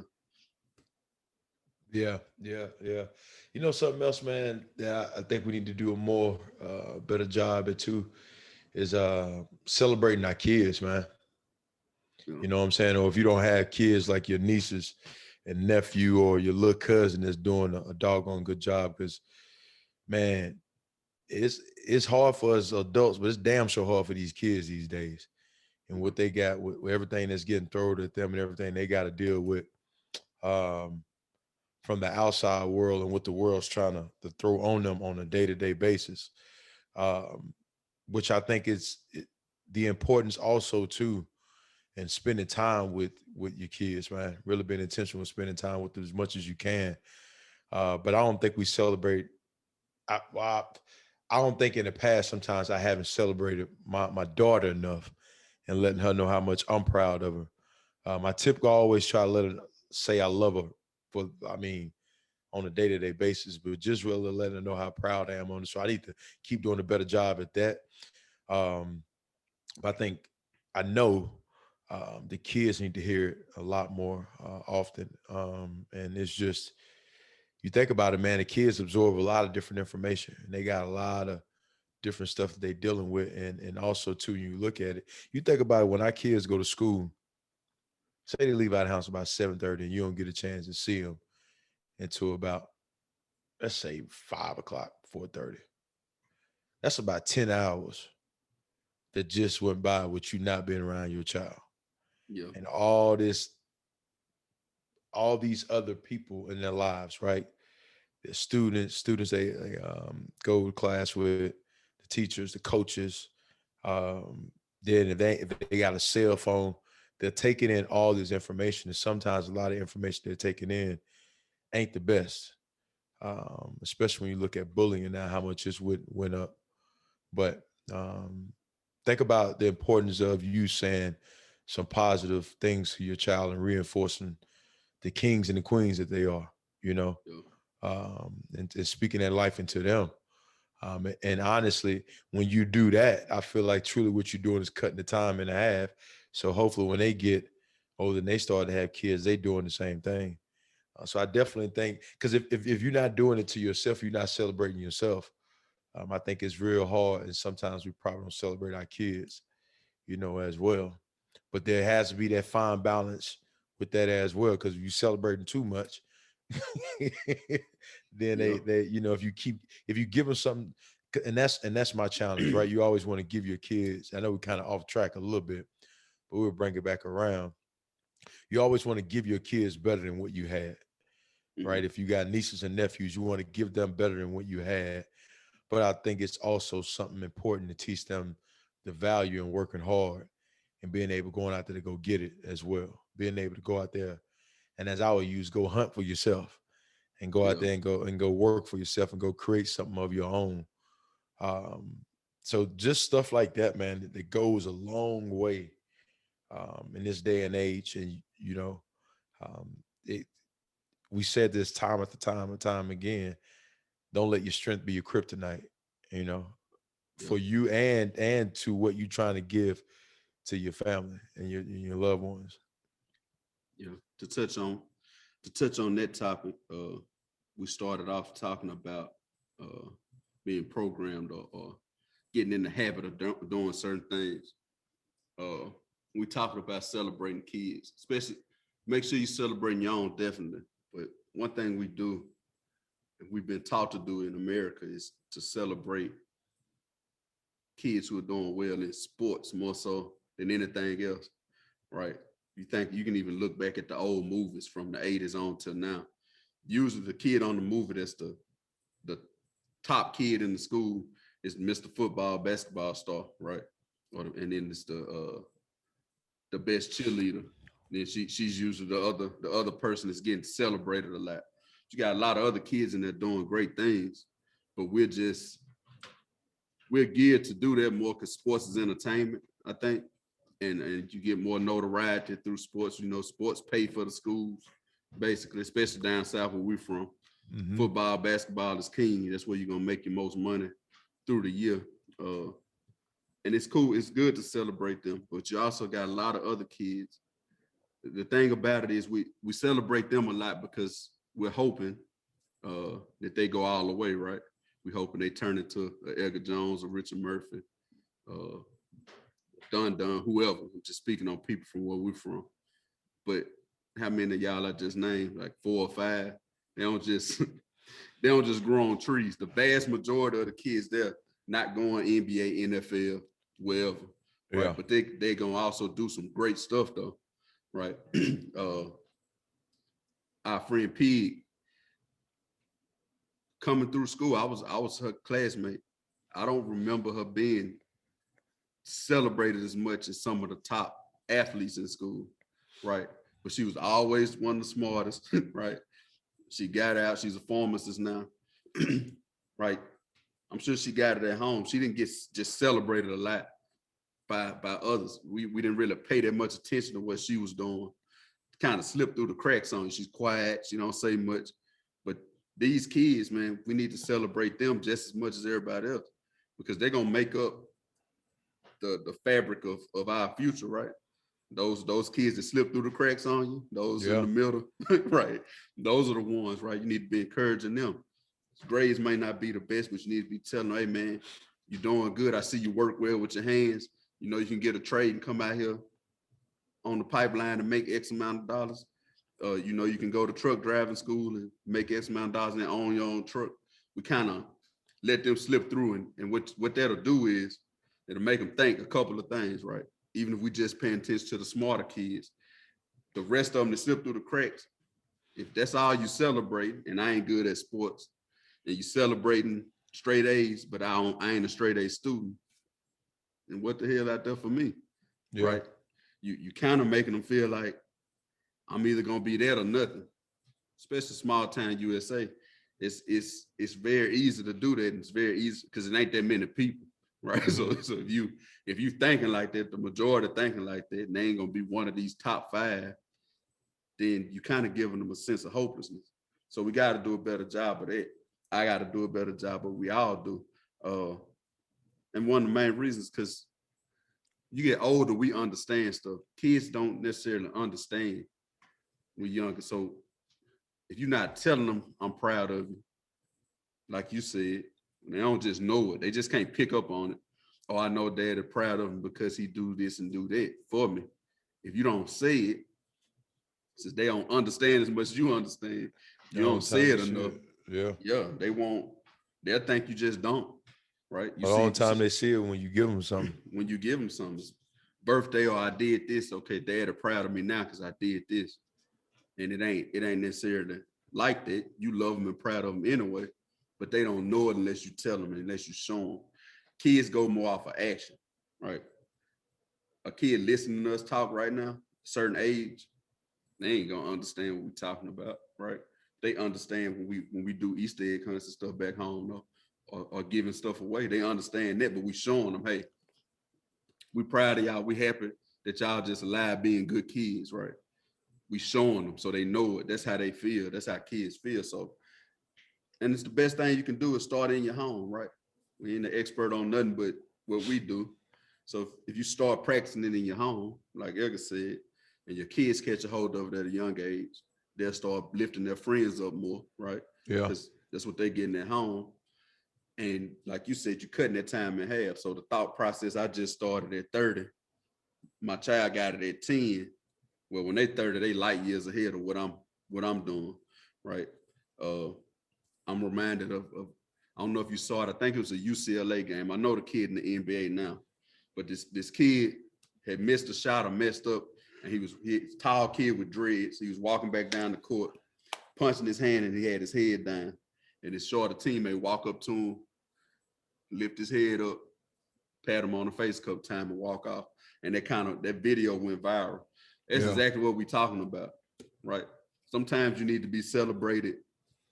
Speaker 2: Yeah. Something else, man, that I think we need to do a better job at too is celebrating our kids, man.
Speaker 1: Yeah.
Speaker 2: You know what I'm saying? Or if you don't have kids like your nieces and nephew or your little cousin that's doing a doggone good job, because man, it's hard for us adults, but it's damn sure hard for these kids these days. And what they got with everything that's getting thrown at them and everything they got to deal with from the outside world and what the world's trying to throw on them on a day-to-day basis, which I think is the importance also too, and spending time with your kids, man. Really being intentional with spending time with them as much as you can. But I don't think we celebrate. I don't think in the past sometimes I haven't celebrated my daughter enough and letting her know how much I'm proud of her. I typically always try to let her say I love her on a day-to-day basis, but just really letting her know how proud I am on her. So I need to keep doing a better job at that. But I know the kids need to hear it a lot more often. And it's just, you think about it, man, the kids absorb a lot of different information and they got a lot of different stuff that they're dealing with. And also too, you look at it, you think about it, when our kids go to school, say they leave out of the house about 7:30 and you don't get a chance to see them until about, let's say 5:00, 4:30. That's about 10 hours that just went by with you not being around your child.
Speaker 1: Yeah.
Speaker 2: And all these other people in their lives, right? The students they go to class with, the teachers, the coaches. Then if they got a cell phone, they're taking in all this information. And sometimes a lot of information they're taking in ain't the best. Especially when you look at bullying now, how much this went up. But think about the importance of you saying some positive things to your child and reinforcing the kings and the queens that they are, and speaking that life into them. And honestly, when you do that, I feel like truly what you're doing is cutting the time in half. So hopefully when they get older and they start to have kids, they doing the same thing. So I definitely think, because if you're not doing it to yourself, you're not celebrating yourself. I think it's real hard. And sometimes we probably don't celebrate our kids, as well. But there has to be that fine balance with that as well. Because if you're celebrating too much, then they if you give them something, and that's my challenge, right? You always want to give your kids, I know we kind of off track a little bit, but we'll bring it back around. You always want to give your kids better than what you had, right? If you got nieces and nephews, you want to give them better than what you had. But I think it's also something important to teach them the value in working hard and being able going out there to go get it as well. Being able to go out there And as I would use, go hunt for yourself and go out there and go work for yourself and go create something of your own. So just stuff like that, man, that goes a long way in this day and age. And um, it, we said this time after time and time again. Don't let your strength be your kryptonite. You know,
Speaker 1: Yeah.
Speaker 2: for you and to what you're trying to give to your family and your loved ones.
Speaker 1: Yeah. To touch on that topic, we started off talking about being programmed or getting in the habit of doing certain things. We talking about celebrating kids, especially make sure you celebrate your own, definitely. But one thing we do, and we've been taught to do in America, is to celebrate kids who are doing well in sports more so than anything else, right? You think you can even look back at the old movies from the 80s on till now. Usually the kid on the movie that's the top kid in the school is Mr. Football, basketball star, right? And then it's the best cheerleader. Then she's usually the other person that's getting celebrated a lot. You got a lot of other kids in there doing great things, but we're geared to do that more because sports is entertainment, I think. And you get more notoriety through sports. You know, sports pay for the schools, basically, especially down south where we're from.
Speaker 2: Mm-hmm.
Speaker 1: Football, basketball is king. That's where you're gonna make your most money through the year. And it's cool, it's good to celebrate them, but you also got a lot of other kids. The thing about it is we celebrate them a lot because we're hoping that they go all the way, right? We're hoping they turn into Edgar Jones or Richard Murphy, Dun, whoever. I'm just speaking on people from where we're from. But how many of y'all I just named, like 4 or 5, they don't just grow on trees. The vast majority of the kids there not going NBA, NFL, wherever, right?
Speaker 2: Yeah.
Speaker 1: But they gonna also do some great stuff though, right? Our friend Pig coming through school, I was her classmate. I don't remember her being celebrated as much as some of the top athletes in school, right? But she was always one of the smartest, right? She got out. She's a pharmacist now, right? I'm sure she got it at home. She didn't get just celebrated a lot by others. We didn't really pay that much attention to what she was doing. Kind of slipped through the cracks on her. She's quiet. She don't say much. But these kids, man, we need to celebrate them just as much as everybody else because they're gonna make up the fabric of our future, right? Those kids that slip through the cracks on you, those in the middle, right? Those are the ones, right? You need to be encouraging them. Grades may not be the best, but you need to be telling them, hey man, you're doing good. I see you work well with your hands. You know, you can get a trade and come out here on the pipeline and make X amount of dollars. You know, you can go to truck driving school and make X amount of dollars and own your own truck. We kind of let them slip through, and what that'll do is it'll make them think a couple of things, right? Even if we just pay attention to the smarter kids, the rest of them that slip through the cracks, if that's all you celebrate, and I ain't good at sports, and you celebrating straight A's, but I ain't a straight A student, and what the hell out there for me, right? You kind of making them feel like I'm either gonna be that or nothing, especially small town USA. It's very easy to do that, and it's very easy because it ain't that many people, right?
Speaker 2: Mm-hmm.
Speaker 1: So if you thinking like that, the majority thinking like that, and they ain't gonna be one of these top 5, then you kind of giving them a sense of hopelessness. So we got to do a better job of that. I got to do a better job, but we all do. And one of the main reasons, because you get older, we understand stuff. Kids don't necessarily understand when younger. So if you're not telling them, I'm proud of you, like you said, they don't just know it. They just can't pick up on it. Oh, I know dad is proud of him because he do this and do that for me. If you don't say it, since they don't understand as much as you understand, you don't say it enough. Yeah, they'll think you just don't, right? You
Speaker 2: the only time they see it when you give them something.
Speaker 1: When you give them something, birthday or I did this, okay, dad are proud of me now because I did this. And it ain't necessarily like that. You love them and proud of them anyway, but they don't know it unless you tell them and unless you show them. Kids go more off of action, right? A kid listening to us talk right now, certain age, They ain't gonna understand what we're talking about, right? They understand when we do Easter egg hunts and stuff back home, though, or giving stuff away. They understand that, but we showing them, hey, we proud of y'all. We happy that y'all just alive being good kids, right? We showing them so they know it. That's how they feel. That's how kids feel. So, and it's the best thing you can do is start in your home, right? We ain't the expert on nothing but what we do. So if you start practicing it in your home, like Edgar said, and your kids catch a hold of it at a young age, they'll start lifting their friends up more, right?
Speaker 2: Yeah.
Speaker 1: Because that's what they're getting at home. And like you said, you're cutting that time in half. So the thought process, I just started at 30. My child got it at 10. Well, when they 30, they light years ahead of what I'm doing, right? I'm reminded of I don't know if you saw it. I think it was a UCLA game. I know the kid in the NBA now, but this kid had missed a shot or messed up, and he was a tall kid with dreads. He was walking back down the court, punching his hand, and he had his head down. And his shorter teammate walk up to him, lift his head up, pat him on the face a couple times, and walk off. And that video went viral. That's exactly what we're talking about, right? Sometimes you need to be celebrated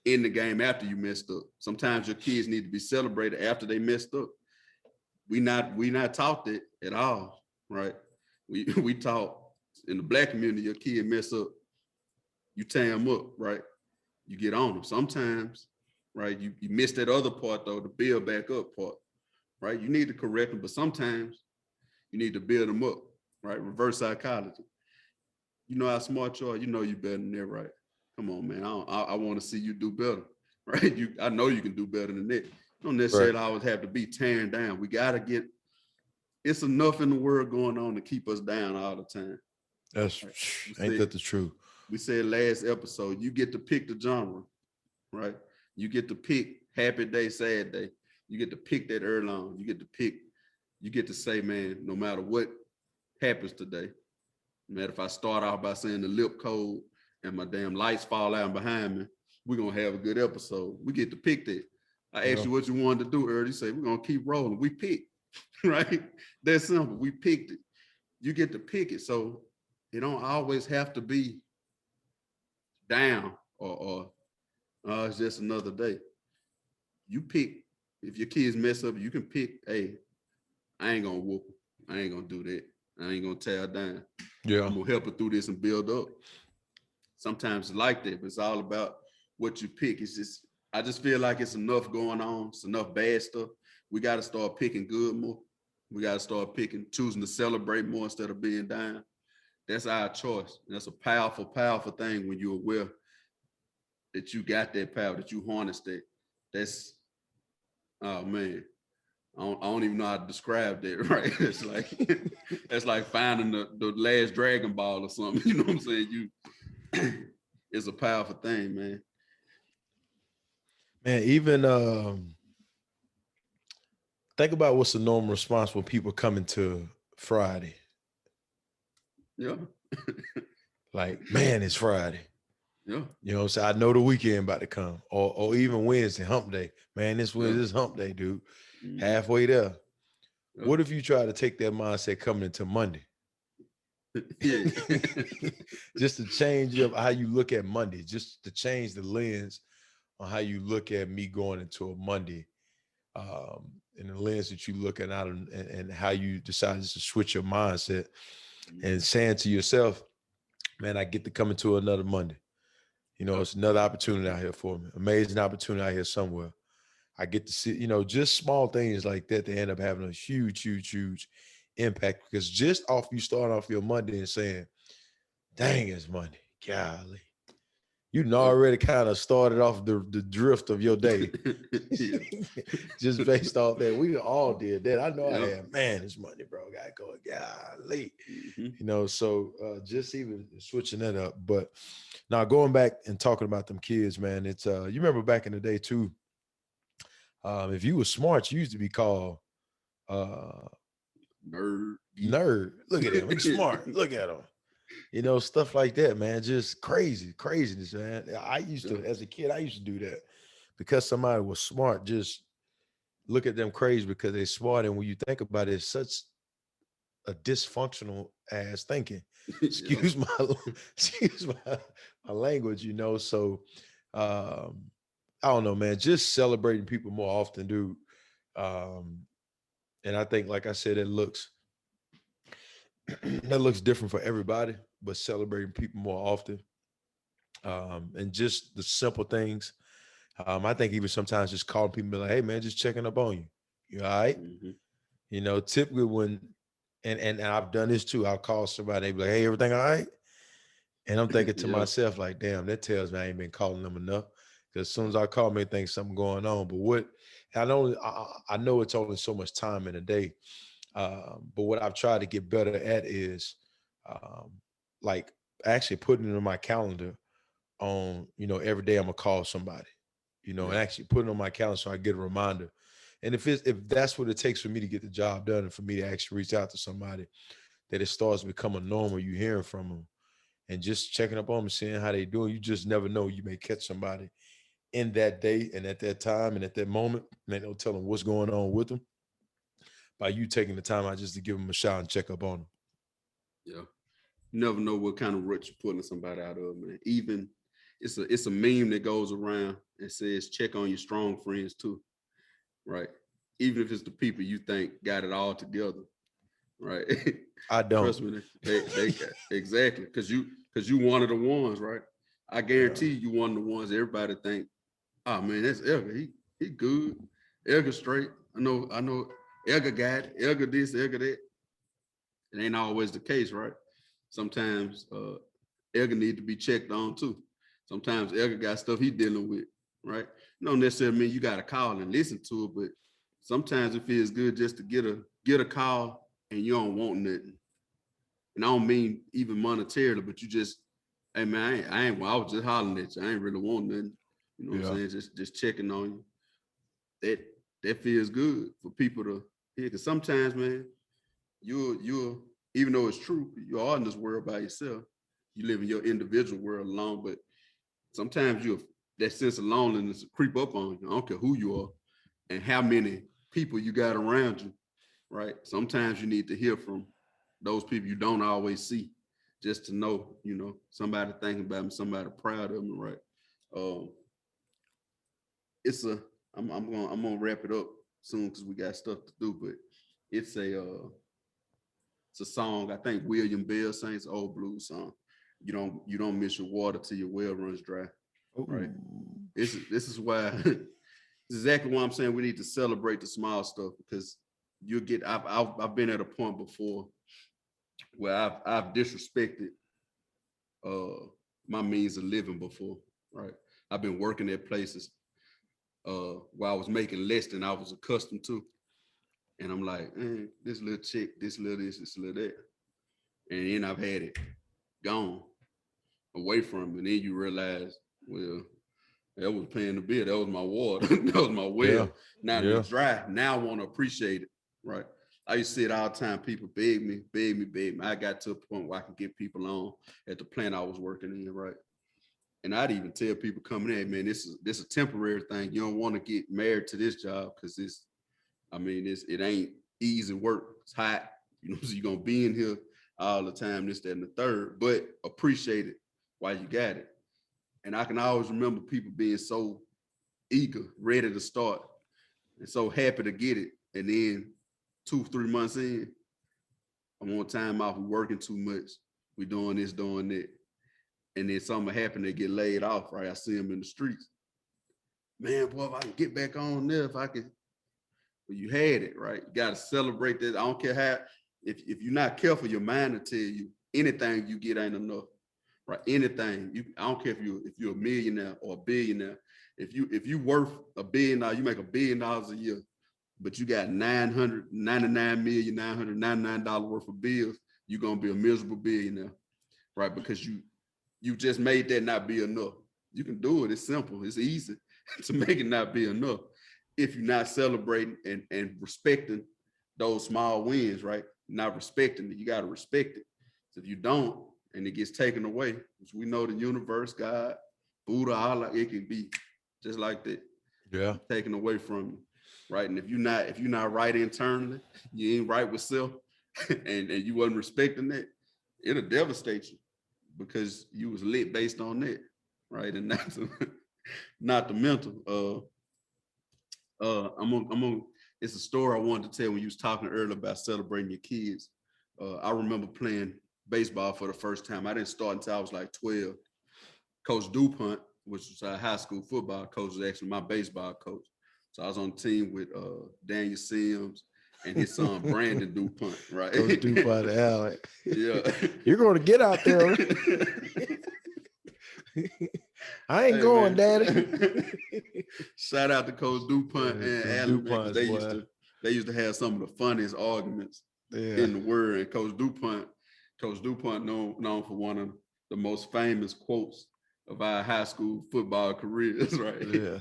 Speaker 1: in the game after you messed up. Sometimes your kids need to be celebrated after they messed up. We not taught that at all, right? We taught in the Black community, your kid mess up, you tear them up, right? You get on them. Sometimes, right, you miss that other part though, the build back up part, right? You need to correct them, but sometimes you need to build them up, right? Reverse psychology. You know how smart you are, you know you better than that, right? Come on, man. I want to see you do better, right? I know you can do better than that. You don't necessarily always have to be tearing down. We got to get, it's enough in the world going on to keep us down all the time.
Speaker 2: That's, right? Ain't that the truth?
Speaker 1: We said last episode, you get to pick the genre, right? You get to pick happy day, sad day. You get to pick that early on. You get to say, man, no matter what happens today, no matter if I start off by saying the lip code, and my damn lights fall out behind me, we're gonna have a good episode. We get to pick that. I asked you what you wanted to do earlier. You say we're gonna keep rolling. We picked, right? That's simple. We picked it. You get to pick it. So it don't always have to be down or it's just another day. You pick. If your kids mess up, you can pick, hey, I ain't gonna whoop them. I ain't gonna do that. I ain't gonna tear down.
Speaker 2: Yeah.
Speaker 1: I'm gonna help her through this and build up. Sometimes it's like that, but it's all about what you pick. I just feel like it's enough going on. It's enough bad stuff. We got to start picking good more. We got to start choosing to celebrate more instead of being down. That's our choice. And that's a powerful, powerful thing when you're aware that you got that power, that you harness that. That's, oh man, I don't even know how to describe that, right? It's like, that's like finding the last Dragon Ball or something. You know what I'm saying? It's a powerful thing, man.
Speaker 2: Man, even think about what's the normal response when people come into Friday.
Speaker 1: Yeah.
Speaker 2: Like, man, it's Friday.
Speaker 1: Yeah.
Speaker 2: You know what I'm saying? I know the weekend about to come. Or even Wednesday, hump day. Man, this hump day, dude. Mm-hmm. Halfway there. Yeah. What if you try to take that mindset coming into Monday? Just to change up how you look at Monday, just to change the lens on how you look at me going into a Monday, and the lens that you looking at and how you decide to switch your mindset and saying to yourself, man, I get to come into another Monday. You know, it's another opportunity out here for me. Amazing opportunity out here somewhere. I get to see, you know, just small things like that, they end up having a huge, huge, huge impact, because just off you start off your Monday and saying, dang, it's Monday, golly, you already kind of started off the drift of your day. Just based off that. We all did that. I know I had, man, it's Monday, bro, gotta go, golly. You know, so just even switching that up. But now going back and talking about them kids, man, it's you remember back in the day too, if you were smart, you used to be called nerd. Look at him. He's smart. Look at him. You know, stuff like that, man. Just craziness, man. I used to, as a kid, I used to do that because somebody was smart. Just look at them crazy because they're smart. And when you think about it, it's such a dysfunctional ass thinking.
Speaker 1: Yeah.
Speaker 2: Excuse my language, you know. So I don't know, man. Just celebrating people more often, dude. Um, and I think, like I said, it looks that looks different for everybody, but celebrating people more often. And just the simple things. I think even sometimes just calling people be like, hey man, just checking up on you. You all right?
Speaker 1: Mhm.
Speaker 2: You know, typically when and I've done this too. I'll call somebody, they be like, hey, everything all right? And I'm thinking to
Speaker 1: Yeah.
Speaker 2: myself, like, damn, that tells me I ain't been calling them enough. Because as soon as I call me, think something going on. But what I know it's only so much time in a day. But what I've tried to get better at is um, like actually putting it in my calendar on, you know, every day I'm gonna call somebody, you know, and
Speaker 1: Yeah.
Speaker 2: actually put it on my calendar so I get a reminder. And if that's what it takes for me to get the job done and for me to actually reach out to somebody, that it starts to become a normal, you hearing from them and just checking up on them, seeing how they doing. You just never know. You may catch somebody in that day and at that time and at that moment, and they'll tell them what's going on with them by you taking the time out just to give them a shot and check up on them.
Speaker 1: Yeah. You never know what kind of rut you're pulling somebody out of, man. Even it's a meme that goes around and says check on your strong friends too, right? Even if it's the people you think got it all together, right?
Speaker 2: I don't.
Speaker 1: Trust me, they exactly because you one of the ones, right? I
Speaker 2: Yeah.
Speaker 1: guarantee you one of the ones everybody think, oh man, that's Edgar. He good. Edgar straight. I know Edgar got it. Edgar this, Edgar that. It ain't always the case, right? Sometimes Edgar need to be checked on too. Sometimes Edgar got stuff he dealing with, right? Don't necessarily mean you got to call and listen to it, but sometimes it feels good just to get a call and you don't want nothing. And I don't mean even monetarily, but you just, hey man, I was just hollering at you. I ain't really want nothing. You know what I'm
Speaker 2: Yeah.
Speaker 1: saying? Just checking on you. That that feels good for people to hear. Cause sometimes, man, you're even though it's true, you are in this world by yourself. You live in your individual world alone, but sometimes you that sense of loneliness will creep up on you. I don't care who you are and how many people you got around you, right? Sometimes you need to hear from those people you don't always see, just to know, somebody thinking about them, somebody proud of them, right? Um, it's a I'm gonna wrap it up soon because we got stuff to do, but it's a song. I think William Bell sings an old blues song. You don't miss your water till your well runs dry, right?
Speaker 2: Ooh.
Speaker 1: This is why this is exactly why I'm saying we need to celebrate the small stuff because you'll get. I've been at a point before where I've disrespected uh my means of living before, right? I've been working at places where I was making less than I was accustomed to, and I'm like, this little chick, this little this little that, and then I've had it gone away from me, and then you realize, well, that was paying the bill. That was my water. That was my
Speaker 2: Yeah.
Speaker 1: well. Now that
Speaker 2: Yeah.
Speaker 1: it's dry, now I want to appreciate it, right? I used to see it all the time. People beg me, beg me, beg me. I got to a point where I could get people on at the plant I was working in, right? And I'd even tell people coming in, man, this a temporary thing. You don't want to get married to this job because it ain't easy work. It's hot, so you're gonna be in here all the time, this, that, and the third, but appreciate it while you got it. And I can always remember people being so eager, ready to start, and so happy to get it. And then 2-3 months in, I'm on time off, we working too much. We doing this, doing that. And then something happen, they get laid off, right? I see them in the streets. Man, boy, if I can get back on there, if I can, well, you had it, right? You got to celebrate that. I don't care how, if you're not careful, your mind will tell you anything you get ain't enough, right? Anything. I don't care if you're a millionaire or a billionaire. If you worth $1 billion, you make $1 billion a year, but you got $999,999 worth of bills, you're gonna be a miserable billionaire, right? Because you just made that not be enough. You can do it. It's simple. It's easy to make it not be enough if you're not celebrating and respecting those small wins, right? Not respecting it. You got to respect it. So if you don't, and it gets taken away, which we know the universe, God, Buddha, Allah, it can be just like that,
Speaker 2: Yeah.
Speaker 1: taken away from you, right? And if you're not right internally, you ain't right with self. and you wasn't respecting that, it'll devastate you because you was lit based on that, right? And not the mental. I'm on. It's a story I wanted to tell when you was talking earlier about celebrating your kids. I remember playing baseball for the first time. I didn't start until I was like 12. Coach DuPont, which was our high school football coach, was actually my baseball coach. So I was on the team with Daniel Sims and his son Brandon DuPont, right?
Speaker 2: Coach DuPont, Allen.
Speaker 1: Yeah.
Speaker 2: You're going to get out there. I ain't going, Daddy.
Speaker 1: Shout out to Coach DuPont and Allen, because they used to have some of the funniest arguments in the world. And Coach DuPont known for one of the most famous quotes of our high school football careers, right?
Speaker 2: Yeah.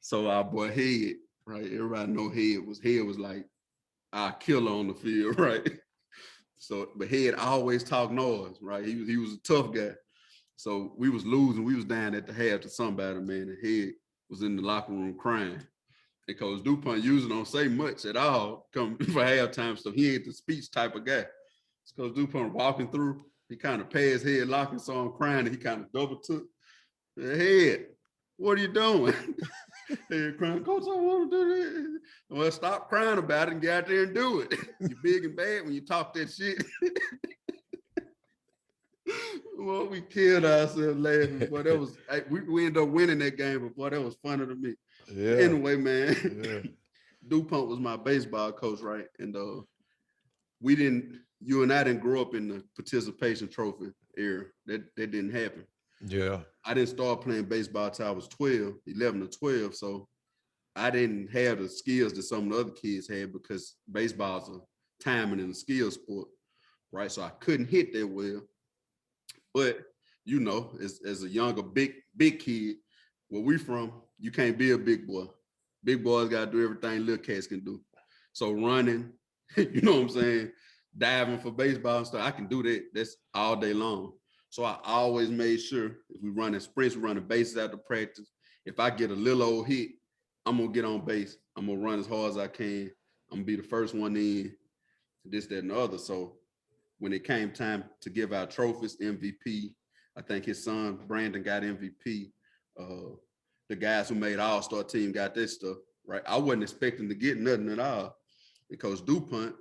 Speaker 1: So our boy Head, right? Everybody know Head was like our killer on the field, right? So, but Head always talk noise, right? He was a tough guy. So we was losing. We was down at the half to somebody, man. And Head was in the locker room crying. And Coach DuPont usually don't say much at all come for halftime. So he ain't the speech type of guy. So Coach DuPont walking through, he kind of passed Head locking, saw him crying, and he kind of double took. Head, what are you doing? Head crying, Coach, I want to do this. Well, stop crying about it and get out there and do it. You big and bad when you talk that shit. Well, we killed ourselves laughing, but that was we ended up winning that game, but boy, that was funny to me.
Speaker 2: Yeah.
Speaker 1: Anyway, man, DuPont was my baseball coach, right? And you and I didn't grow up in the participation trophy era. That didn't happen.
Speaker 2: Yeah.
Speaker 1: I didn't start playing baseball till I was 11 or 12. So I didn't have the skills that some of the other kids had because baseball's a timing and a skill sport, right? So I couldn't hit that well. But, you know, as a younger, big kid, where we from, you can't be a big boy. Big boys got to do everything little cats can do. So running, you know what I'm saying? Diving for baseball and stuff, I can do that. That's all day long. So I always made sure if we running sprints, we running bases after practice. If I get a little old hit, I'm going to get on base. I'm going to run as hard as I can. I'm going to be the first one in, this, that, and the other. So when it came time to give out trophies, MVP, I think his son, Brandon, got MVP. The guys who made All-Star team got this stuff, right? I wasn't expecting to get nothing at all because DuPont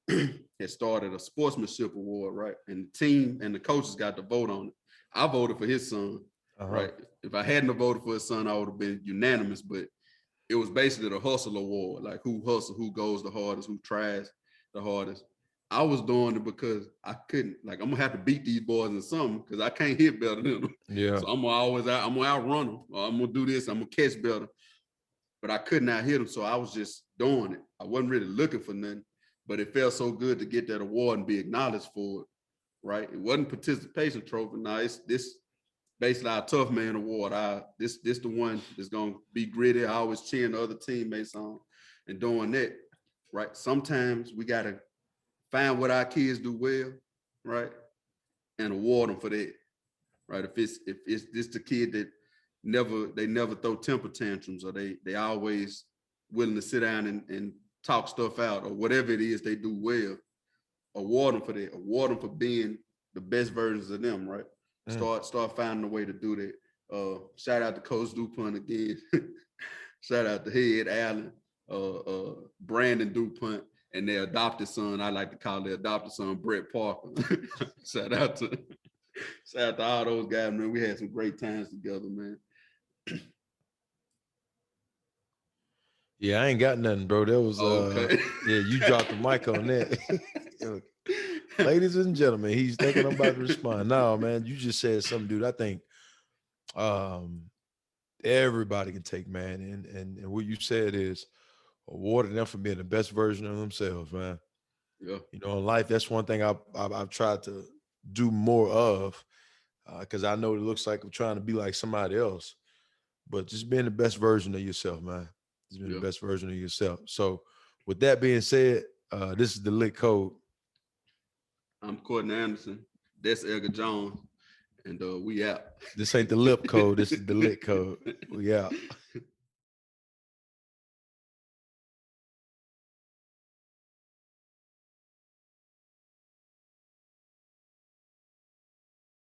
Speaker 1: had started a sportsmanship award, right? And the team and the coaches got to vote on it. I voted for his son, right? If I hadn't voted for his son, I would have been unanimous, but it was basically the hustle award, like who hustle, who goes the hardest, who tries the hardest. I was doing it because I couldn't, like, I'm gonna have to beat these boys in something because I can't hit better than them.
Speaker 2: Yeah. So
Speaker 1: I'm gonna outrun them, or I'm gonna do this, I'm gonna catch better. But I could not hit them, so I was just doing it. I wasn't really looking for nothing, but it felt so good to get that award and be acknowledged for it, right? It wasn't participation trophy. Now it's this basically our tough man award. This the one that's gonna be gritty. I always cheering the other teammates on and doing that, right? Sometimes we gotta find what our kids do well, right? And award them for that, right? If it's this the kid that never throw temper tantrums, or they always willing to sit down and talk stuff out, or whatever it is they do well, award them for that. Award them for being the best versions of them, right? Start finding a way to do that. Shout out to Coach DuPont again. Shout out to Head Allen, Brandon DuPont, and their adopted son. I like to call their adopted son Brett Parker. Shout out to all those guys, man. We had some great times together, man.
Speaker 2: Yeah, I ain't got nothing, bro. That was
Speaker 1: okay.
Speaker 2: Yeah, you dropped the mic on that. Ladies and gentlemen, he's thinking I'm about to respond. No, man, you just said something, dude. I think everybody can take, man, and what you said is awarding them for being the best version of themselves, man.
Speaker 1: Yeah.
Speaker 2: You know, in life, that's one thing I've tried to do more of, because I know it looks like I'm trying to be like somebody else, but just being the best version of yourself, man. Just being the best version of yourself. So with that being said, this is the Lit Code.
Speaker 1: I'm Courtney Anderson. That's Edgar Jones. And we out.
Speaker 2: This ain't the Lip Code. This is the Lit Code. We out.